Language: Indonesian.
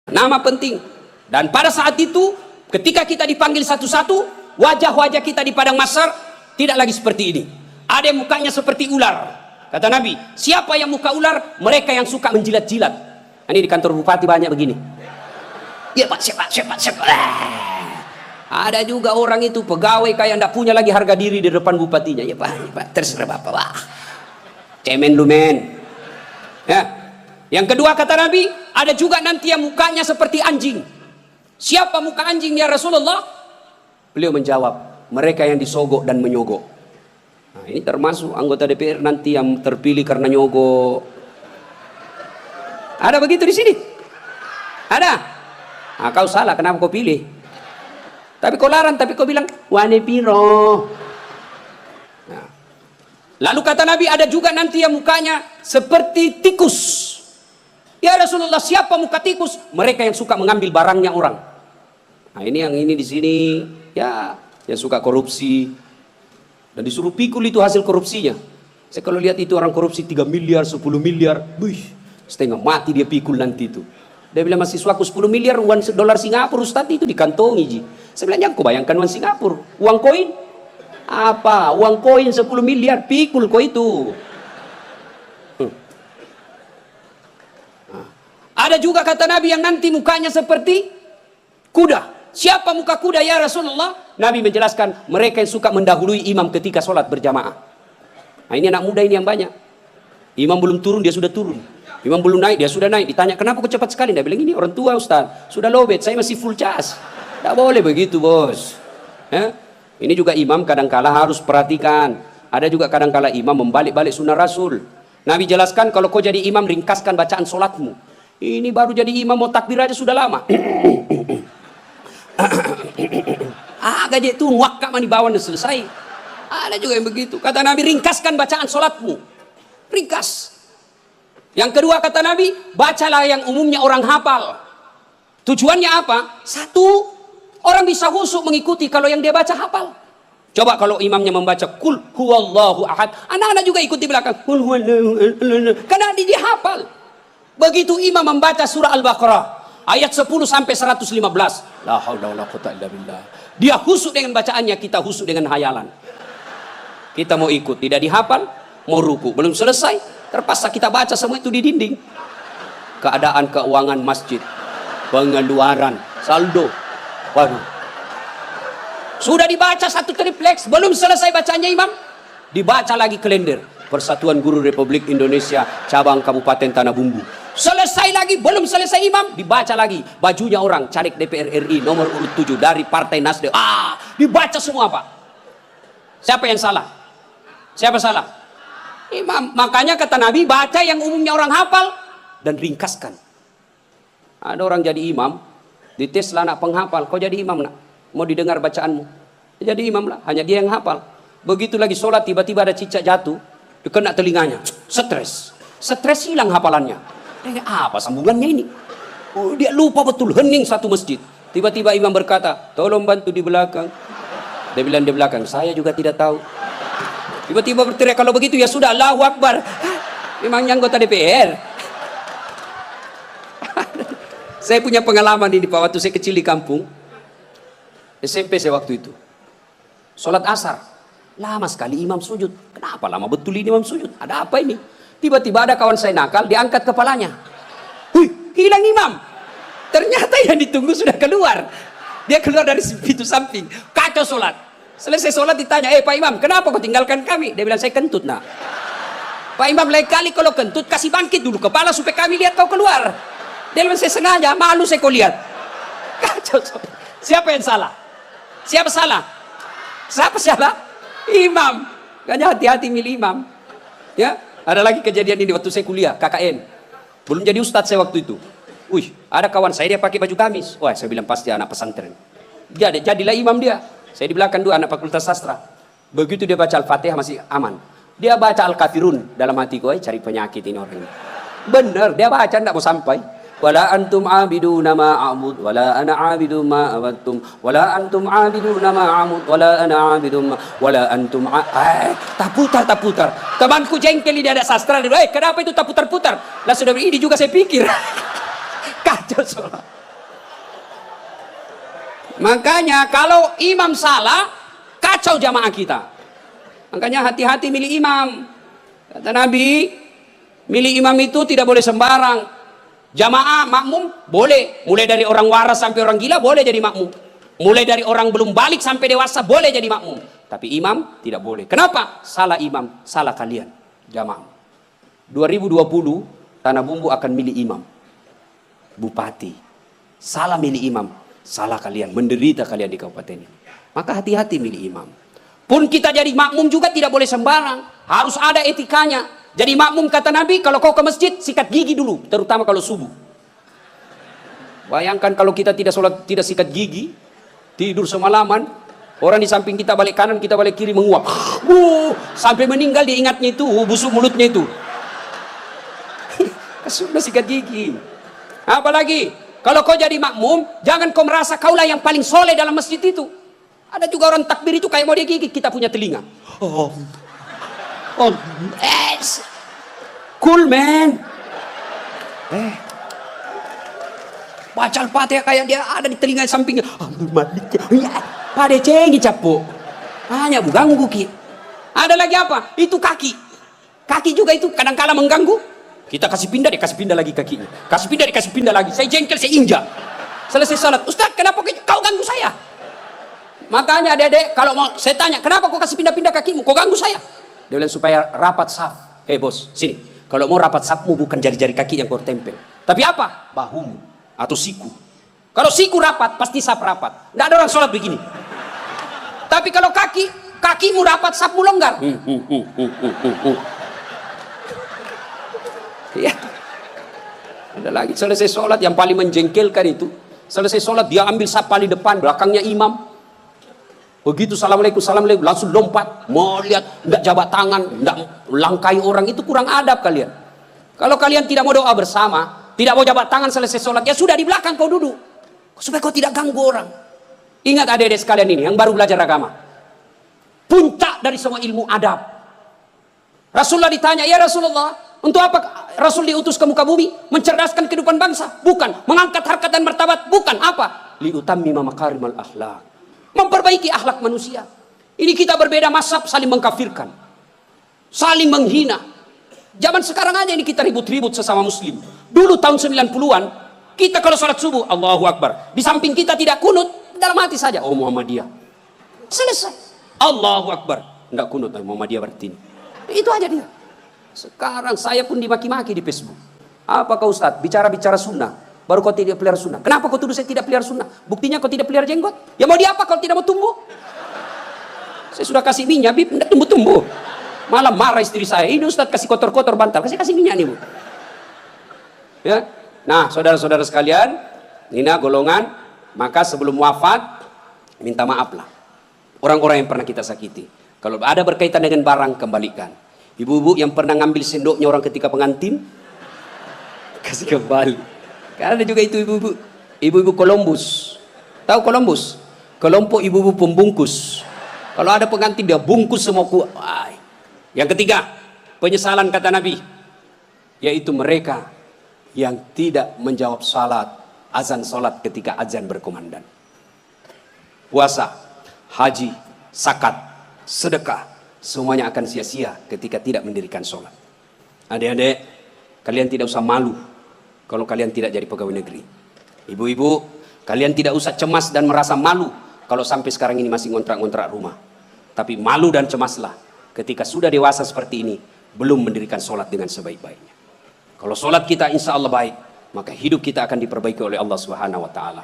Nama penting. Dan pada saat itu, ketika kita dipanggil satu-satu, wajah-wajah kita di padang mahsyar tidak lagi seperti ini. Ada yang mukanya seperti ular. Kata Nabi, siapa yang muka ular? Mereka yang suka menjilat-jilat. Ini di kantor bupati banyak begini. Ya Pak, siapa. Ada juga orang itu pegawai kayak tidak punya lagi harga diri di depan bupatinya. Ya Pak, terserah Bapak. Wah, cemen lu men. Ya. Yang kedua kata Nabi, ada juga nanti yang mukanya seperti anjing. Siapa muka anjing ya Rasulullah? Beliau menjawab, mereka yang disogok dan menyogok. Nah, ini termasuk anggota DPR nanti yang terpilih karena nyogok. Ada begitu di sini? Ada? Nah, kau salah, kenapa kau pilih? Tapi kau larang, tapi kau bilang wane piro. Nah. Lalu kata Nabi, ada juga nanti yang mukanya seperti tikus. Ya Rasulullah, siapa muka tikus? Mereka yang suka mengambil barangnya orang. Nah, ini yang ini di sini ya yang suka korupsi. Dan disuruh pikul itu hasil korupsinya. Saya kalau lihat itu orang korupsi 3 miliar, 10 miliar, setengah mati dia pikul nanti itu. Dia bilang mahasiswaku 10 miliar uang dolar Singapura Ustaz itu dikantongi ji. Saya bilang, jangan kau bayangkan uang Singapura, uang koin. Apa? Uang koin 10 miliar, pikul kau itu. Ada juga kata Nabi yang nanti mukanya seperti kuda. Siapa muka kuda ya Rasulullah? Nabi menjelaskan mereka yang suka mendahului imam ketika sholat berjamaah. Nah ini anak muda ini yang banyak. Imam belum turun dia sudah turun. Imam belum naik dia sudah naik. Ditanya kenapa kok cepat sekali? Dia bilang ini orang tua Ustaz. Sudah lowbat saya masih full charge. Tidak boleh begitu bos. Ini juga imam kadangkala harus perhatikan. Ada juga kadangkala imam membalik-balik sunnah Rasul. Nabi jelaskan kalau kau jadi imam ringkaskan bacaan sholatmu. Ini baru jadi imam mau takbir aja sudah lama. Gaji itu wakak mani bawaan dan selesai. Ada juga yang begitu. Kata Nabi ringkaskan bacaan sholatmu. Ringkas. Yang kedua kata Nabi, bacalah yang umumnya orang hafal. Tujuannya apa? Satu, orang bisa khusyuk mengikuti kalau yang dia baca hafal. Coba kalau imamnya membaca kul huwallahu ahad, anak-anak juga ikut di belakang. Kul huwallahu ahad. Karena dia hafal. Begitu imam membaca surah Al-Baqarah ayat 10 sampai 115. La haula wala quwwata illa billah. Dia khusyuk dengan bacaannya, kita khusyuk dengan hayalan. Kita mau ikut, tidak dihafal, mau ruku, belum selesai, terpaksa kita baca semua itu di dinding. Keadaan keuangan masjid, pengeluaran, saldo. Waduh. Sudah dibaca satu tripleks, belum selesai bacanya imam, dibaca lagi kalender. Persatuan Guru Republik Indonesia cabang Kabupaten Tanah Bumbu. Selesai lagi, belum selesai imam, dibaca lagi bajunya orang caleg DPR RI nomor urut 7 dari Partai Nasdem. Dibaca semua Pak. Siapa yang salah? Siapa salah? Imam. Makanya kata Nabi, baca yang umumnya orang hafal dan ringkaskan. Ada orang jadi imam, dites lah anak penghafal, kau jadi imam nak? Mau didengar bacaanmu? Jadi imam lah, hanya dia yang hafal. Begitu lagi sholat tiba-tiba ada cicak jatuh, kena telinganya, stres hilang hafalannya. Apa sambungannya ini? Dia lupa betul, hening satu masjid. Tiba-tiba imam berkata, tolong bantu di belakang. Dia bilang di belakang, saya juga tidak tahu. Tiba-tiba berteriak, kalau begitu ya sudah, Allahu Akbar. Memangnya anggota DPR. Saya punya pengalaman ini Pak, waktu saya kecil di kampung SMP saya waktu itu. Sholat asar, lama sekali imam sujud. Kenapa lama betul ini imam sujud? Ada apa ini? Tiba-tiba ada kawan saya nakal, diangkat kepalanya. Hilang imam. Ternyata yang ditunggu sudah keluar. Dia keluar dari pintu samping. Kacau sholat. Selesai sholat ditanya, Pak Imam, kenapa kau tinggalkan kami? Dia bilang, saya kentut nak. Pak Imam, lain kali kalau kentut, kasih bangkit dulu kepala supaya kami lihat kau keluar. Dia bilang, saya sengaja, malu saya kau lihat. Kacau sholat. Siapa yang salah? Siapa salah? Siapa salah? Imam. Makanya hati-hati milih imam. Ya. Ada lagi kejadian ini waktu saya kuliah, KKN. Belum jadi ustadz saya waktu itu. Ada kawan saya dia pakai baju gamis. Wah, saya bilang pasti anak pesantren. Jadilah imam dia. Saya di belakang dua anak fakultas sastra. Begitu dia baca Al-Fatihah masih aman. Dia baca Al-Kafirun dalam hati gue, cari penyakit ini orang ini. Bener, dia baca enggak mau sampai. Wala antum abiduna ma a'bud wala ana abidu ma abattum wala antum abiduna ma a'bud wala ana abidu ma wala antum tak putar. Temanku jengkel dia ada sastra dia, kenapa itu tak putar-putar? Lah sudah ini juga saya pikir. Kacau soal. Makanya kalau imam salah, kacau jamaah kita. Makanya hati-hati milih imam. Kata Nabi, milih imam itu tidak boleh sembarang. Jamaah makmum boleh, mulai dari orang waras sampai orang gila boleh jadi makmum. Mulai dari orang belum balik sampai dewasa boleh jadi makmum. Tapi imam tidak boleh. Kenapa? Salah imam, salah kalian jamaah. 2020 Tanah Bumbu akan milih imam, bupati. Salah milih imam, salah kalian, menderita kalian di kabupaten ini. Maka hati-hati milih imam. Pun kita jadi makmum juga tidak boleh sembarang, harus ada etikanya. Jadi makmum kata Nabi, kalau kau ke masjid sikat gigi dulu, terutama kalau subuh. Bayangkan kalau kita tidak sholat, tidak sikat gigi, tidur semalaman, orang di samping kita balik kanan, kita balik kiri menguap, sampai meninggal dia ingatnya itu, busuk mulutnya itu. Sudah sikat gigi. Apalagi kalau kau jadi makmum, jangan kau merasa kaulah yang paling soleh dalam masjid itu. Ada juga orang takbir itu kayak mau dia gigit kita punya telinga. Cool man. Baca Al-Fatihah kayak dia ada di telinga sampingnya. Pada cengi capo. Hanya mengganggu ki. Ada lagi apa? Itu kaki. Kaki juga itu kadang-kala mengganggu. Kita kasih pindah, dia kasih pindah lagi kakinya. Kasih pindah, dia kasih pindah lagi. Saya jengkel, saya injak. Selesai salat. Ustaz, kenapa kau ganggu saya? Makanya adik-adik, kalau mau saya tanya, kenapa kau kasih pindah-pindah kakimu? Kau ganggu saya? Dia bilang supaya rapat saf. Bos, sini. Kalau mau rapat safmu bukan jari-jari kaki yang kau tempel. Tapi apa? Bahumu atau siku. Kalau siku rapat, pasti saf rapat. Tidak ada orang sholat begini. Tapi kalau kakimu rapat, safmu longgar. Ya. Ada lagi selesai sholat yang paling menjengkelkan itu. Selesai sholat dia ambil saf paling depan, belakangnya imam. Begitu assalamualaikum, assalamualaikum, langsung lompat. Mau lihat, enggak jabat tangan, enggak langkai orang, itu kurang adab kalian. Kalau kalian tidak mau doa bersama, tidak mau jabat tangan selesai sholat, ya sudah di belakang kau duduk. Supaya kau tidak ganggu orang. Ingat adik-adik sekalian ini, yang baru belajar agama. Puncak dari semua ilmu adab. Rasulullah ditanya, ya Rasulullah, untuk apa Rasul diutus ke muka bumi? Mencerdaskan kehidupan bangsa? Bukan. Mengangkat harkat dan martabat? Bukan. Apa? Liutammima makarimal akhlak. Memperbaiki akhlak manusia. Ini kita berbeda mazhab, saling mengkafirkan. Saling menghina. Zaman sekarang aja ini kita ribut-ribut sesama muslim. Dulu tahun 90-an, kita kalau sholat subuh, Allahu Akbar. Di samping kita tidak kunut, dalam hati saja, oh Muhammadiyah. Selesai. Allahu Akbar. Tidak kunut, Muhammadiyah berarti ini. Itu aja dia. Sekarang saya pun dimaki-maki di Facebook. Apa kau Ustaz? Bicara-bicara sunnah. Baru kau tidak pelihara sunnah. Kenapa kau tuduh saya tidak pelihara sunnah? Buktinya kau tidak pelihara jenggot. Ya mau diapa kalau tidak mau tumbuh? Saya sudah kasih minyak, Bib. Tidak tumbuh-tumbuh. Malah marah istri saya. Ini Ustaz kasih kotor-kotor bantal. Kasih minyak nih Bu. Ya. Nah saudara-saudara sekalian. Nina golongan. Maka sebelum wafat. Minta maaflah. Orang-orang yang pernah kita sakiti. Kalau ada berkaitan dengan barang, kembalikan. Ibu-ibu yang pernah ngambil sendoknya orang ketika pengantin, kasih kembali. Karena ada juga itu ibu-ibu. Ibu-ibu Columbus. Tahu Columbus? Kelompok ibu-ibu pembungkus. Kalau ada pengantin dia bungkus semua kuah. Yang ketiga, penyesalan kata Nabi. Yaitu mereka yang tidak menjawab salat, azan salat ketika azan berkumandang. Puasa, haji, zakat, sedekah. Semuanya akan sia-sia ketika tidak mendirikan sholat. Adik-adik, kalian tidak usah malu kalau kalian tidak jadi pegawai negeri. Ibu-ibu, kalian tidak usah cemas dan merasa malu kalau sampai sekarang ini masih ngontrak-ngontrak rumah. Tapi malu dan cemaslah ketika sudah dewasa seperti ini, belum mendirikan sholat dengan sebaik-baiknya. Kalau sholat kita insya Allah baik, maka hidup kita akan diperbaiki oleh Allah Subhanahu wa Ta'ala.